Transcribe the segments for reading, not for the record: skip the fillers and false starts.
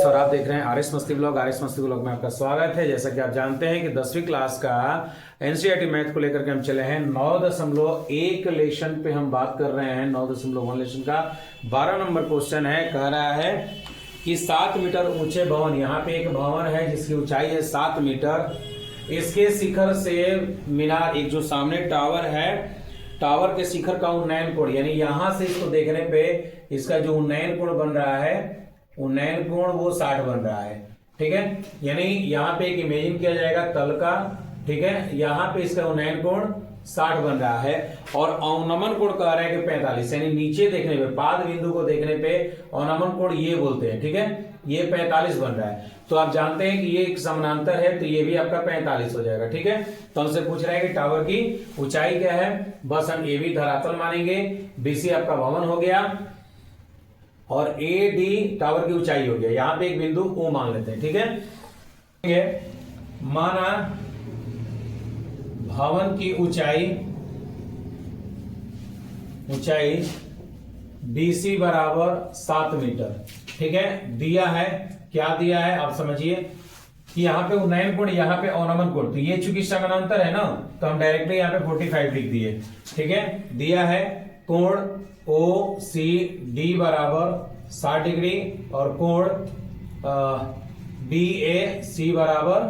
और आप देख रहे हैं आर एस मस्ती ब्लॉग। आर एस मस्ती ब्लॉग में आपका स्वागत है। जैसा कि आप जानते हैं कि 10वीं क्लास का एनसीईआरटी मैथ को लेकर के हम चले हैं 9.1 लेशन पे हम बात कर रहे हैं। 9.1 लेशन का 12 नंबर क्वेश्चन है। कह रहा है कि 7 मीटर ऊंचे भवन, यहाँ पे एक भवन है जिसकी ऊंचाई है 7 मीटर। इसके शिखर से मीनार, एक जो सामने टावर है, टावर के शिखर का उन्नयन कोण, यानी यहां से इसको देखने पे इसका जो उन्नयन कोण बन रहा है, उन्नयन कोण वो 60 बन रहा है। ठीक है, यानी यहाँ पे एक इमेजिन किया जाएगा तल का। ठीक है, यहाँ पे इसका उन्नयन कोण 60 बन रहा है और अवनमन कोण कह रहे हैं कि 45, यानी नीचे देखने पे, पाद बिंदु को देखने पे अवनमन कोण ये बोलते हैं। ठीक है, ये 45 बन रहा है। तो आप जानते हैं कि ये एक समानांतर है, तो ये भी आपका 45 हो जाएगा। ठीक है, तो हमसे पूछ रहा है कि टावर की ऊंचाई क्या है। बस हम ए बी धरातल मानेंगे, बीसी आपका भवन हो गया और ए डी टावर की ऊंचाई हो गया। यहां पे एक बिंदु ओ मान लेते हैं। ठीक है, माना भवन की ऊंचाई बीसी बराबर 7 मीटर। ठीक है, दिया है, क्या दिया है आप समझिए कि यहाँ पे उन्नयन कोण, यहाँ पे अवनमन कोण, तो ये चूंकि समानांतर है ना, तो हम डायरेक्टली यहाँ पे 45 लिख दिए। ठीक है, दिया है कोण ओ सी डी बराबर 60 डिग्री और कोण बी ए सी बराबर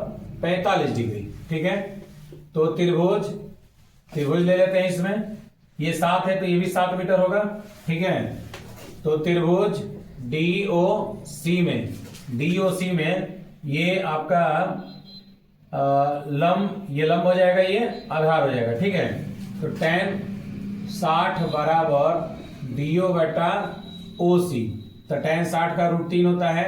45 डिग्री। ठीक है, तो त्रिभुज ले लेते हैं। इसमें ये 7 है तो ये भी 7 मीटर होगा। ठीक है, तो त्रिभुज डीओसी में ये आपका ये लंब हो जाएगा, ये आधार हो जाएगा। ठीक है, तो tan 60 बराबर डीओ बटा ओसी, तो tan 60 का √3 होता है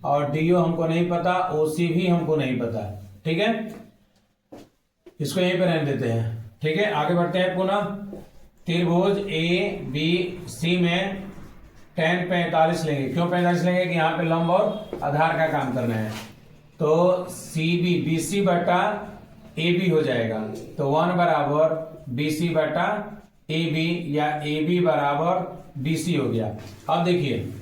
और डीओ हमको नहीं पता, ओसी भी हमको नहीं पता। ठीक है, इसको यहीं पे रहने देते हैं। ठीक है, आगे बढ़ते हैं। पुनः त्रिभुज ए बी सी में tan 45 लेंगे। क्यों 45 लेंगे कि यहाँ पे लंब और आधार का काम करना है। तो सी बी बी सी बटा ए बी हो जाएगा, तो 1 बराबर बी सी बटा ए बी, या ए बी बराबर बी सी हो गया। अब देखिए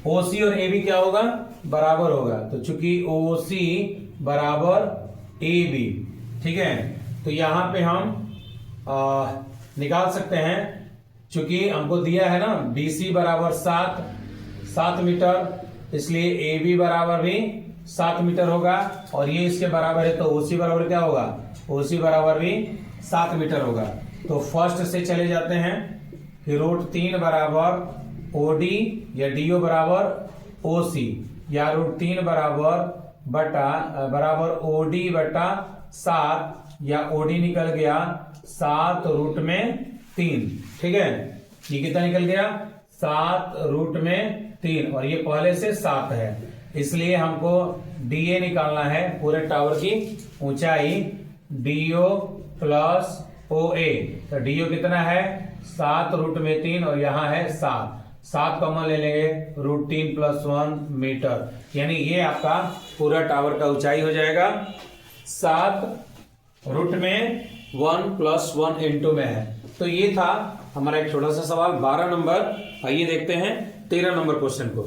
ओ सी और ए बी क्या होगा, बराबर होगा, तो चूंकि ओ सी बराबर ए बी, ठीक है, तो यहां पे हम निकाल सकते हैं, चूंकि हमको दिया है ना BC बराबर 7 मीटर, इसलिए AB बराबर भी 7 मीटर होगा और ये इसके बराबर है, तो OC बराबर क्या होगा, OC बराबर भी 7 मीटर होगा। तो फर्स्ट से चले जाते हैं कि √3 बराबर OD या DO बराबर OC, या √3 बराबर OD बटा 7, या OD निकल गया 7 √3। ठीक है, ये कितना निकल गया 7 √3 और ये पहले से 7 है, इसलिए हमको DA निकालना है, पूरे टावर की ऊंचाई DO प्लस OA। तो DO कितना है 7 √3 और यहाँ है 7 कॉमन ले लेंगे, √3 + 1 मीटर, यानी ये आपका पूरा टावर का ऊंचाई हो जाएगा 7 √1 + 1 × में है। तो ये था हमारा एक छोटा सा सवाल 12 नंबर। आइए देखते हैं 13 नंबर क्वेश्चन को।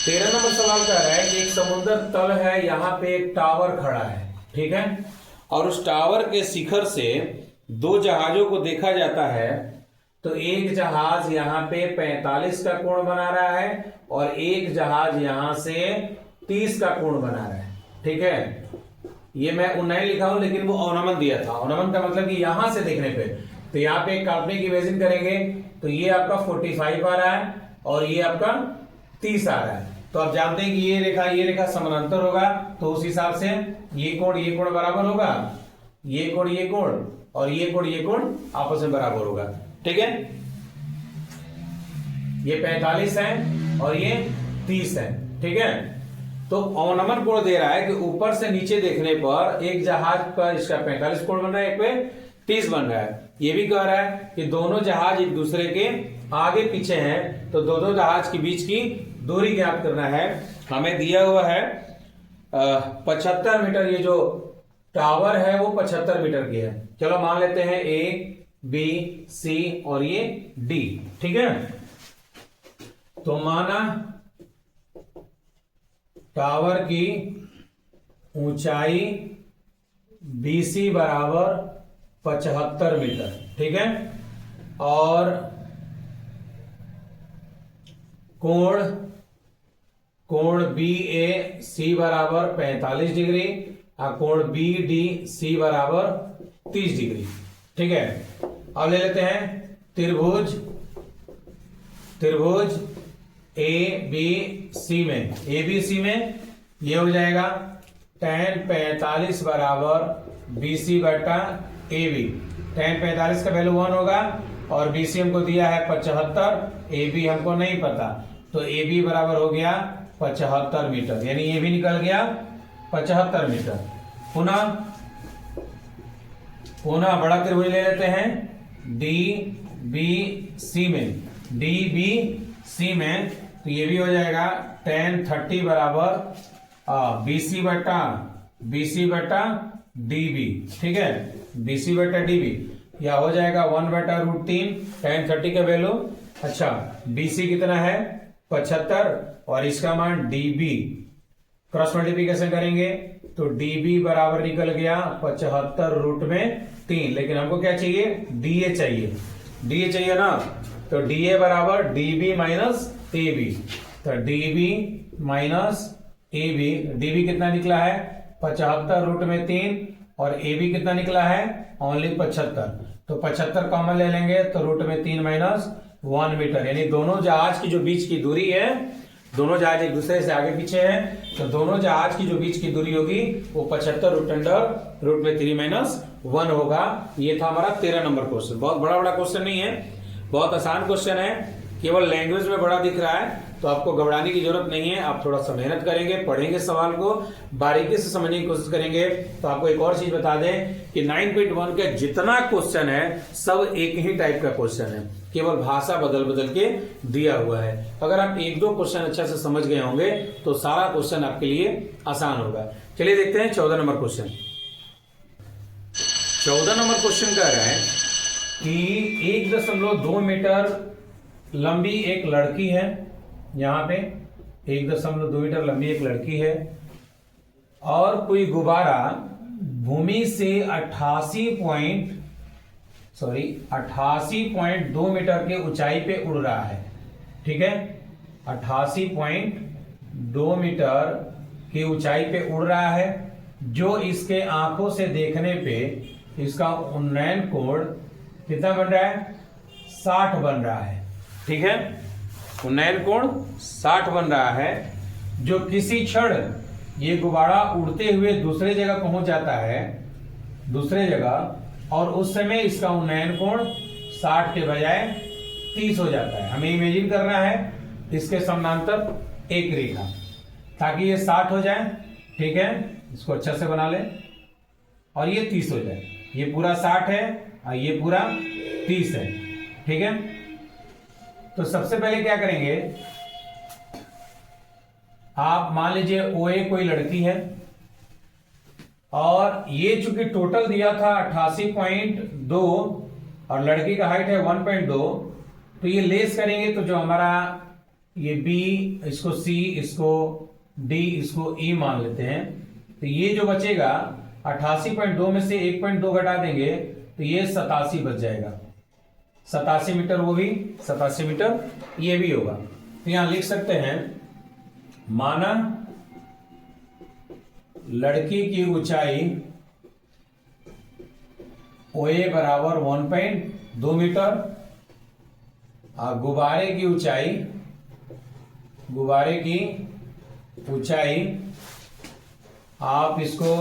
13 नंबर सवाल कह रहा है कि एक समुद्र तल है, यहाँ पे एक टावर खड़ा है। ठीक है, और उस टावर के शिखर से 2 जहाजों को देखा जाता है। तो एक जहाज यहाँ पे 45 का कोण बना रहा है और एक जहाज यहाँ से 30 का कोण बना रहा है। ठीक है, ये मैं उन्नयन लिखा हूं लेकिन वो अवनमन दिया था। अवनमन का मतलब कि यहां से देखने पे, तो यहाँ पे एक काल्पनिक इमेजिन करेंगे तो ये आपका 45 आ रहा है और ये आपका 30 आ रहा है। तो आप जानते हैं कि ये रेखा समानांतर होगा, तो उस हिसाब से ये कोण बराबर होगा, ये कोण और ये कोण आपस में बराबर होगा। ठीक है, ये 45 है और ये 30 है। ठीक है, तो अवनमन कोण दे रहा है कि ऊपर से नीचे देखने पर एक जहाज पर इसका 45 कोण बन रहा है, एक पे 30 बन रहा है। ये भी कह रहा है कि दोनों जहाज एक दूसरे के आगे पीछे हैं, तो दोनों जहाज के बीच की दूरी ज्ञात करना है। हमें दिया हुआ है 75 मीटर, ये जो टावर है वो 75 मीटर की है। चलो मान लेते हैं A B C और ये D। ठीक है, तो माना टावर की ऊंचाई BC बराबर 75 मीटर, ठीक है, और कोण BAC बराबर 45 डिग्री और कोण BDC बराबर 30 डिग्री, ठीक है। अब ले लेते हैं त्रिभुज ABC में ये हो जाएगा tan 45 बराबर BC बटा AB। tan 45 का वैल्यू 1 होगा और BC हमको दिया है 75, AB हमको नहीं पता, तो AB बराबर हो गया 75 मीटर, यानी ये भी निकल गया 75 मीटर। पुनः बड़ा त्रिभुज ले लेते हैं DBC में, तो ये भी हो जाएगा tan 30 बराबर BC बटा DB, ठीक है, BC बटा DB, या हो जाएगा 1/√3 tan 30 का वैल्यू। अच्छा, BC कितना है 75 और इसका मान DB, क्रॉस मल्टीप्लिकेशन करेंगे तो DB बराबर निकल गया 75√3, लेकिन हमको क्या चाहिए, DA चाहिए ना, तो DA बराबर DB माइनस AB, तो DB माइनस AB, DB कितना निकला है 75√3 और AB कितना निकला है ओनली 75, तो 75 कॉमन ले लेंगे तो √3 माइनस 1 मीटर, यानी दोनों जहाज की जो बीच की दूरी है, दोनों जहाज एक दूसरे से आगे पीछे हैं, तो दोनों जहाज की जो बीच की दूरी होगी वो 75√3 माइनस 1 होगा। ये था हमारा 13 नंबर क्वेश्चन। बहुत बड़ा क्वेश्चन नहीं है, बहुत आसान क्वेश्चन है, केवल लैंग्वेज में बड़ा दिख रहा है, तो आपको घबराने की जरूरत नहीं है। आप थोड़ा सा मेहनत करेंगे, पढ़ेंगे, सवाल को बारीकी से समझने की कोशिश करेंगे, तो आपको एक और चीज बता दें कि 9.1 का जितना क्वेश्चन है सब एक ही टाइप का क्वेश्चन है, केवल भाषा बदल के दिया हुआ है। अगर आप एक दो क्वेश्चन अच्छा से समझ गए होंगे तो सारा क्वेश्चन आपके लिए आसान होगा। चलिए देखते हैं 14 नंबर क्वेश्चन। 14 नंबर क्वेश्चन कह रहा है कि 1.2 मीटर लंबी एक लड़की है, यहां पे 1.2 मीटर लंबी एक लड़की है और कोई गुब्बारा भूमि से 88.2 मीटर के ऊंचाई पे उड़ रहा है, ठीक है, 88.2 मीटर की ऊंचाई पे उड़ रहा है, जो इसके आंखों से देखने पे इसका उन्नयन कोण कितना बन रहा है 60 बन रहा है, ठीक है, उन्नयन कोण 60 बन रहा है। जो किसी क्षण ये गुब्बारा उड़ते हुए दूसरे जगह पहुंच जाता है, दूसरे जगह, और उस समय इसका उन्नयन कोण 60 के बजाय 30 हो जाता है। हमें इमेजिन करना है इसके समानांतर एक रेखा, ताकि ये 60 हो जाए, ठीक है, इसको अच्छा से बना ले, और ये 30 हो जाए। ये पूरा 60 है और ये पूरा 30 है, ठीक है। तो सबसे पहले क्या करेंगे, आप मान लीजिए OA कोई लड़की है और ये चूंकि टोटल दिया था 88.2 और लड़की का हाइट है 1.2, तो ये लेस करेंगे तो जो हमारा ये B, इसको C, इसको D, इसको E मान लेते हैं, तो ये जो बचेगा 88.2 में से 1.2 घटा देंगे तो ये 87 बच जाएगा, 87 मीटर, वो भी 87 मीटर ये भी होगा। तो यहां लिख सकते हैं, माना लड़की की ऊंचाई OA बराबर 1.2 मीटर और गुब्बारे की ऊंचाई आप इसको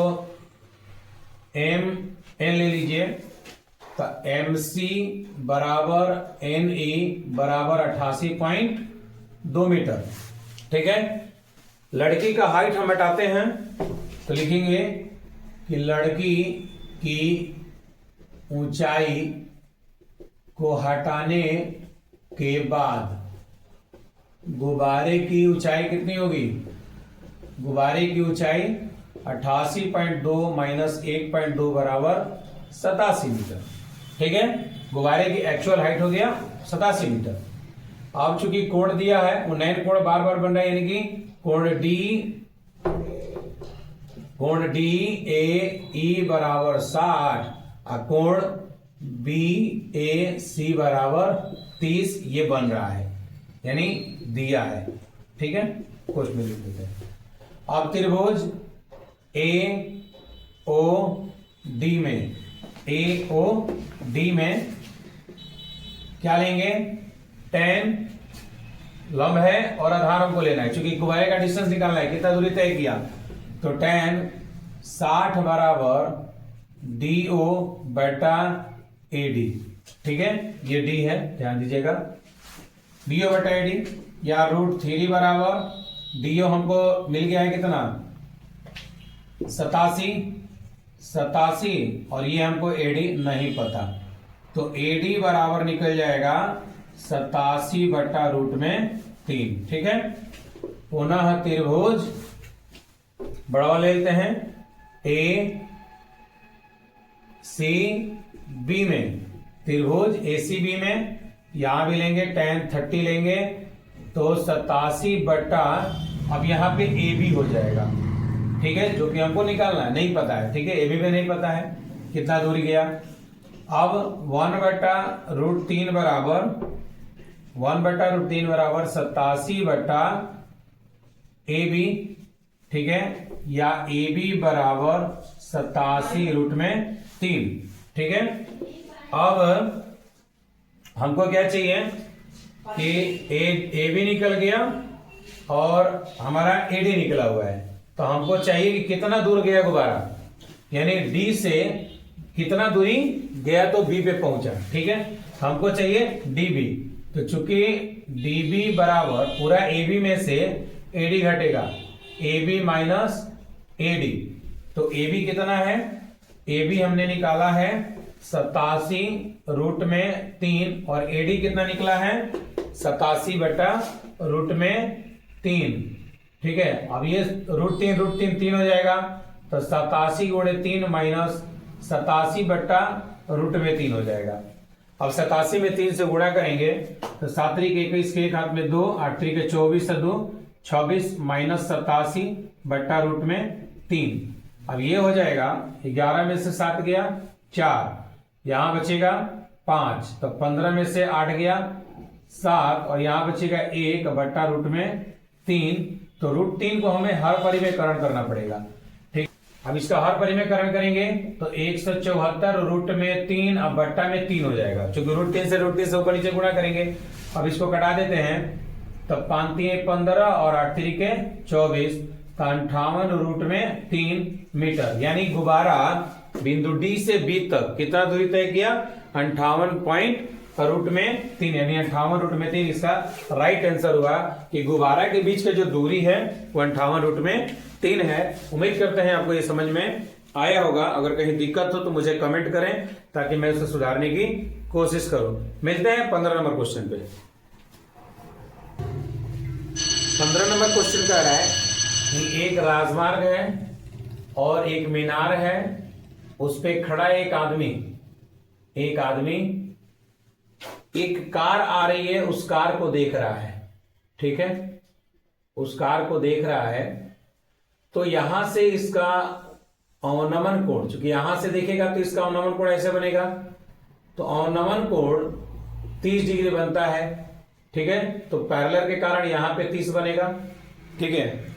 MN ले लीजिए, तो MC बराबर NE बराबर 88.2 मीटर, ठीक है। लड़की का हाइट हम हटाते हैं तो लिखेंगे कि लड़की की ऊंचाई को हटाने के बाद गुब्बारे की ऊंचाई कितनी होगी, गुब्बारे की ऊंचाई 88.2 माइनस 1.2 बराबर 87 मीटर, ठीक है। गुब्बारे की एक्चुअल हाइट हो गया 87 मीटर। अब चूंकि कोण दिया है, उन्नयन कोण बार बार बन रहा है, यानी कि कोण डी ए ई बराबर 60 और कोण बी ए सी बराबर 30 ये बन रहा है, यानी दिया है। ठीक है, कुछ भी लिख देते हैं। अब त्रिभुज ए ओ डी में, ए ओ डी में क्या लेंगे, tan लंब है और आधार हमको लेना है, क्योंकि गुब्बारे का डिस्टेंस निकालना है, कितना दूरी तय किया, तो tan 60 बराबर डी ओ बटा ए डी। ठीक है, ये डी है, ध्यान दीजिएगा, डी ओ बटा ए डी, या √3 बराबर डी ओ हमको मिल गया है कितना 87, और ये हमको एडी नहीं पता, तो एडी बराबर निकल जाएगा 87 बटा √3। ठीक है, पुनः त्रिभुज बड़ा ले लेते हैं, ए सी बी में, त्रिभुज ए सी बी में यहां भी लेंगे tan 30 लेंगे, तो 87 बटा, अब यहां पे ए बी हो जाएगा। ठीक है, जो कि हमको निकालना है, नहीं पता है। ठीक है, ए बी में नहीं पता है कितना दूरी गया। अब 1 बटा √3 बराबर 87 बटा ए बी। ठीक है, या ए बी बराबर 87√3। ठीक है, अब हमको क्या चाहिए कि ए बी निकल गया और हमारा ए डी निकला हुआ है, तो हमको चाहिए कि कितना दूर गया गुब्बारा, यानी डी से कितना दूरी गया तो बी पे पहुंचा। ठीक है, हमको चाहिए डी बी, तो चूंकि डी बी बराबर पूरा ए बी में से ए डी घटेगा, A B minus A D, तो ए बी कितना है, ए बी हमने निकाला है 87√3 और ए डी कितना निकला है 87 बटा √3। ठीक है, अब ये √3 3 हो जाएगा, तो 87 गुणे 3 माइनस 87 बटा √3 हो जाएगा। अब 87 में 3 से गुणा करेंगे तो 7 3 के 21 के एक हाथ में 2, 8 3 के 24 से 2 26 माइनस 87 बटा √3। अब ये हो जाएगा 11 में से 7 गया 4, यहां बचेगा 5, तो 15 में से 8 गया 7 और यहां बचेगा 1 बटा √3। तो √3 को हमें हर परिमेयकरण करना पड़ेगा। ठीक, अब इसका हर परिमेयकरण करेंगे तो 174 √3 अब बट्टा में 3 हो जाएगा, क्योंकि √3 से ऊपर नीचे गुणा करेंगे। अब इसको कटा देते हैं, तो 5 3 15 और 8 3 के 24, तो 58√3 मीटर, यानी गुब्बारा बिंदु डी से बी तक कितना दूरी तय किया 58.√3, यानी 58√3। इसका राइट आंसर हुआ कि गुब्बारा के बीच का जो दूरी है वो 58√3 है। उम्मीद करते हैं आपको ये समझ में आया होगा। अगर कहीं दिक्कत हो तो मुझे कमेंट करें ताकि मैं उसे सुधारने की कोशिश करूं। मिलते हैं 15 नंबर क्वेश्चन पे। 15 नंबर क्वेश्चन कह रहा है कि एक राजमार्ग है और एक मीनार है, उस पे खड़ा एक आदमी एक कार आ रही है, उस कार को देख रहा है। ठीक है, उस कार को देख रहा है, तो यहां से इसका अवनमन कोण, चूंकि यहां से देखेगा तो इसका अवनमन कोण ऐसे बनेगा, तो अवनमन कोण 30 डिग्री बनता है। ठीक है, तो पैरेलल के कारण यहां पे 30 बनेगा। ठीक है,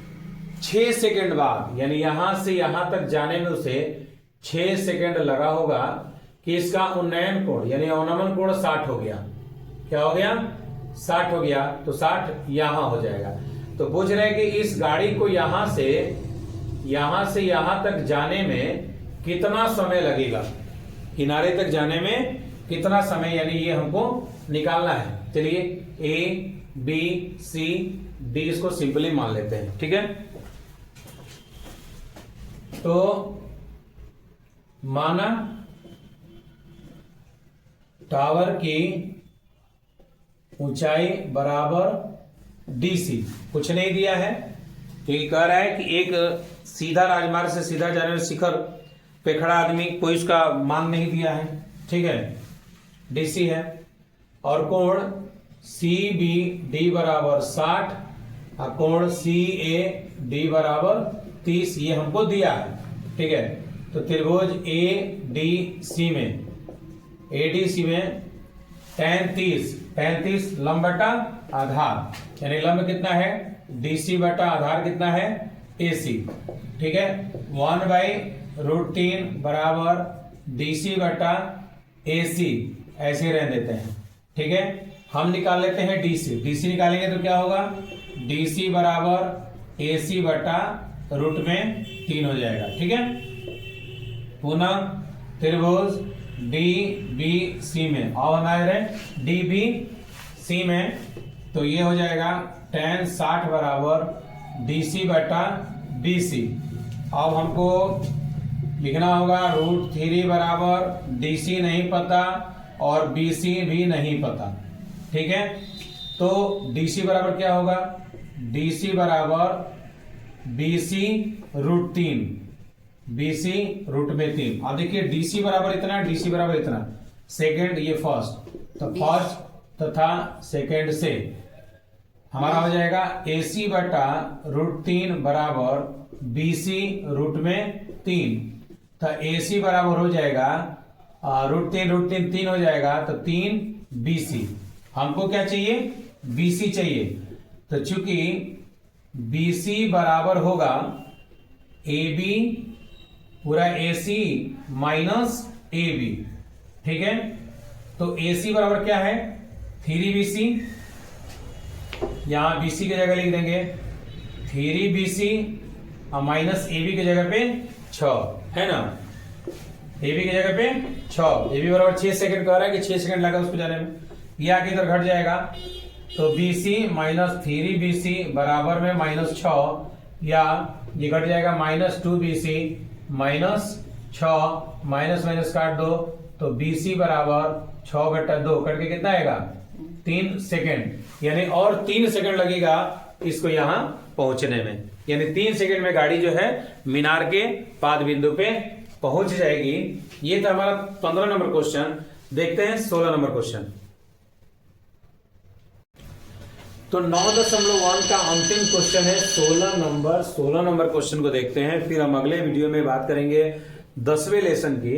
6 सेकंड बाद, यानी यहां से यहां तक जाने में उसे 6 सेकंड लगा होगा कि इसका उन्नयन कोण यानी अवनमन कोण 60 हो गया। क्या हो गया 60 हो गया, तो 60 यहां हो जाएगा। तो पूछ रहे हैं कि इस गाड़ी को यहां से यहां तक जाने में कितना समय लगेगा, किनारे तक जाने में कितना समय, यानी ये हमको निकालना है। चलिए ए बी सी डी इसको सिंपली मान लेते हैं। ठीक है, तो माना टावर की ऊंचाई बराबर डीसी, कुछ नहीं दिया है, क्योंकि कह रहा है कि एक सीधा राजमार्ग से सीधा जाने वाले शिखर पे खड़ा आदमी, कोई उसका मान नहीं दिया है। ठीक है, डीसी है और कोण सी बी डी बराबर 60 और कोण सी ए डी बराबर 30, ये हमको दिया है। ठीक है, तो त्रिभुज ए डी सी में tan 30 लंब बटा आधार, यानी लंब कितना है डीसी बटा आधार कितना है एसी। ठीक है, 1/√3 बराबर डीसी बटा एसी, ऐसे रह देते हैं। ठीक है, हम निकाल लेते हैं डीसी निकालेंगे तो क्या होगा, डीसी बराबर एसी बटा √3 हो जाएगा। ठीक है, पुनः त्रिभुज डी बी सी में और बनाए रहे डी बी सी में, तो ये हो जाएगा tan 60 बराबर डीसी बटा बीसी। अब हमको लिखना होगा √3 बराबर डीसी नहीं पता और बीसी भी नहीं पता। ठीक है, तो डीसी बराबर क्या होगा, डीसी बराबर बीसी √3, बीसी √3। अब देखिए डीसी बराबर इतना, डीसी बराबर इतना, सेकंड ये फर्स्ट, तो फर्स्ट तथा सेकंड से हमारा हो जाएगा एसी बटा √3 बराबर बीसी √3। तो एसी बराबर हो जाएगा √3 3 हो जाएगा, तो 3 बीसी। हमको क्या चाहिए, बीसी चाहिए। तो चूंकि बीसी बराबर होगा ए बी पूरा एसी माइनस ए बी। ठीक है, तो एसी बराबर क्या है 3 बीसी, यहां बीसी की जगह लिख देंगे 3 बीसी और माइनस ए बी की जगह पे 6, है ना, ए बी की जगह पे 6, ए बी बराबर 6 सेकंड कह रहा है कि 6 सेकंड लगा उसको जाने में, ये आगे इधर घट जाएगा। तो बीसी माइनस 3 बीसी बराबर में -6, या ये घट जाएगा -2 बीसी माइनस 6, माइनस माइनस काट दो, तो बीसी बराबर 6/2 कट के कितना आएगा 3 सेकेंड, यानी और 3 सेकेंड लगेगा इसको यहां पहुंचने में, यानी 3 सेकेंड में गाड़ी जो है मीनार के पाद बिंदु पे पहुंच जाएगी। ये था हमारा 15 नंबर क्वेश्चन। देखते हैं 16 नंबर क्वेश्चन। तो 9.1 का अंतिम क्वेश्चन है 16 नंबर क्वेश्चन को देखते हैं, फिर हम अगले वीडियो में बात करेंगे 10वें लेसन की।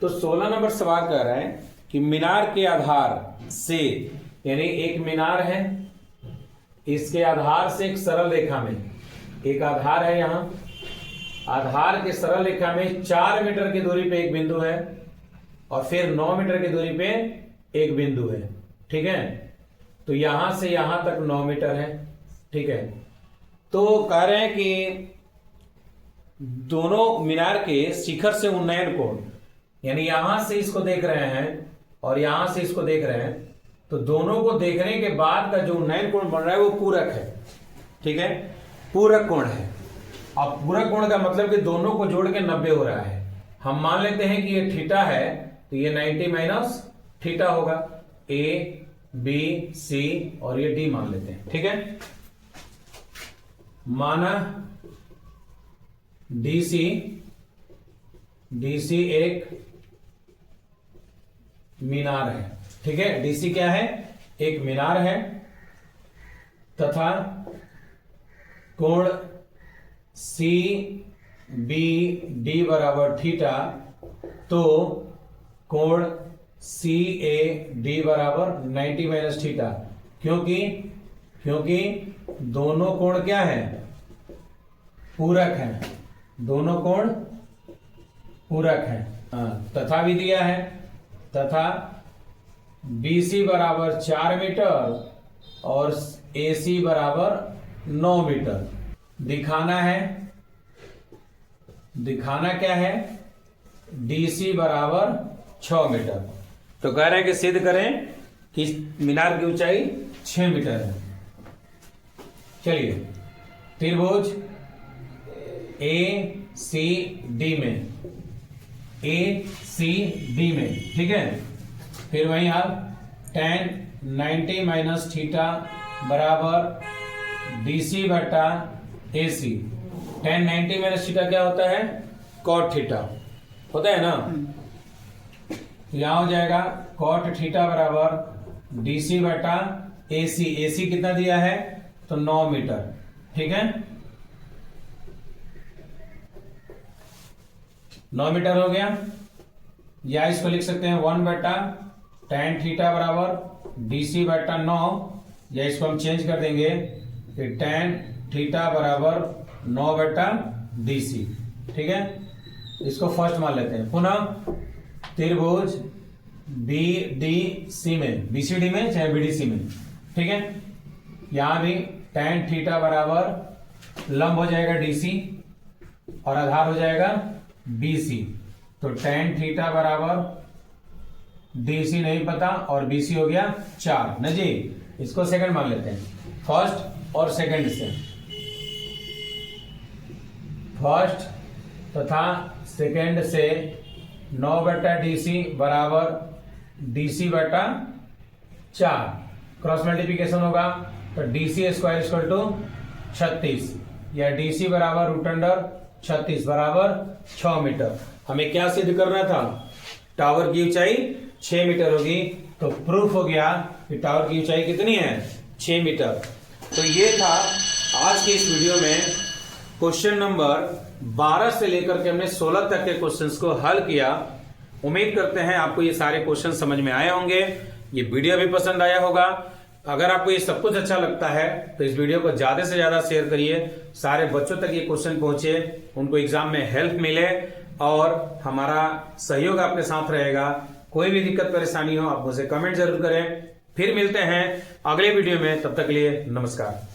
तो 16 नंबर सवाल कह रहा है कि मीनार के आधार से, यानी एक मीनार है, इसके आधार से एक सरल रेखा में, एक आधार है यहां, आधार के सरल रेखा में 4 मीटर की दूरी पे एक बिंदु है और फिर 9 मीटर की दूरी पे एक बिंदु है। ठीक है, तो यहां से यहां तक 9 मीटर है। ठीक है, तो कह रहे हैं कि दोनों मीनार के शिखर से उन्नयन कोण, यानी यहां से इसको देख रहे हैं और यहां से इसको देख रहे हैं, तो दोनों को देखने के बाद का जो उन्नयन कोण बन रहा है वो पूरक है। ठीक है, पूरक कोण है। अब पूरक कोण का मतलब कि दोनों को जोड़ के 90 हो रहा है। हम मान लेते हैं कि ये थीटा है, तो ये 90 माइनस थीटा होगा, ए बी सी और ये डी मान लेते हैं। ठीक है, माना डीसी एक मीनार है। ठीक है, डीसी क्या है, एक मीनार है तथा कोण सी बी डी बराबर थीटा, तो कोण सी ए डी बराबर 90 माइनस थीटा, क्योंकि दोनों कोण क्या है, पूरक है, दोनों कोण पूरक है। तथा भी दिया है, तथा बीसी बराबर 4 मीटर और एसी बराबर 9 मीटर। दिखाना क्या है, डीसी बराबर 6 मीटर। तो कह रहे हैं कि सिद्ध करें कि मीनार की ऊंचाई 6 मीटर है। चलिए, त्रिभुज ए सी डी में, ठीक है, फिर वहीं आप tan 90 माइनस थीटा बराबर डीसी बटा एसी। tan 90 माइनस थीटा क्या होता है, cot थीटा होता है ना, यहां हो जाएगा cot थीटा बराबर DC बटा AC। AC कितना दिया है तो 9 मीटर, ठीक है, 9 मीटर हो गया। या इसको लिख सकते हैं 1 बटा tan थीटा बराबर DC बटा 9, या इसको हम चेंज कर देंगे कि tan थीटा बराबर 9 बटा DC, ठीक है। इसको फर्स्ट मान लेते हैं। पुनः त्रिभुज BDC में, BCD में चाहे BDC में, ठीक है, यहां भी tan थीटा बराबर लंब हो जाएगा DC और आधार हो जाएगा BC। तो tan थीटा बराबर DC नहीं पता और BC हो गया 4 न जी। इसको सेकंड मान लेते हैं, फर्स्ट और सेकंड से। फर्स्ट तथा सेकंड से 9 बटा DC बराबर DC बटा 4, क्रॉस मल्टीप्लीकेशन होगा तो DC स्क्वायर इक्वल टू 36, या DC बराबर रूट अंडर 36 बराबर 6 मीटर। हमें क्या सिद्ध करना था, टावर की ऊंचाई 6 मीटर होगी। तो प्रूफ हो गया कि टावर की ऊंचाई कितनी है, 6 मीटर। तो ये था आज की इस वीडियो में क्वेश्चन नंबर 12 से लेकर के हमने 16 तक के क्वेश्चंस को हल किया। उम्मीद करते हैं आपको ये सारे क्वेश्चन समझ में आए होंगे, ये वीडियो भी पसंद आया होगा। अगर आपको ये सब कुछ अच्छा लगता है तो इस वीडियो को ज्यादा से ज्यादा शेयर करिए, सारे बच्चों तक ये क्वेश्चन पहुंचे, उनको एग्जाम में हेल्प मिले और हमारा सहयोग आपके साथ रहेगा। कोई भी दिक्कत परेशानी हो आप मुझे कमेंट जरूर करें। फिर मिलते हैं अगले वीडियो में, तब तक के लिए नमस्कार।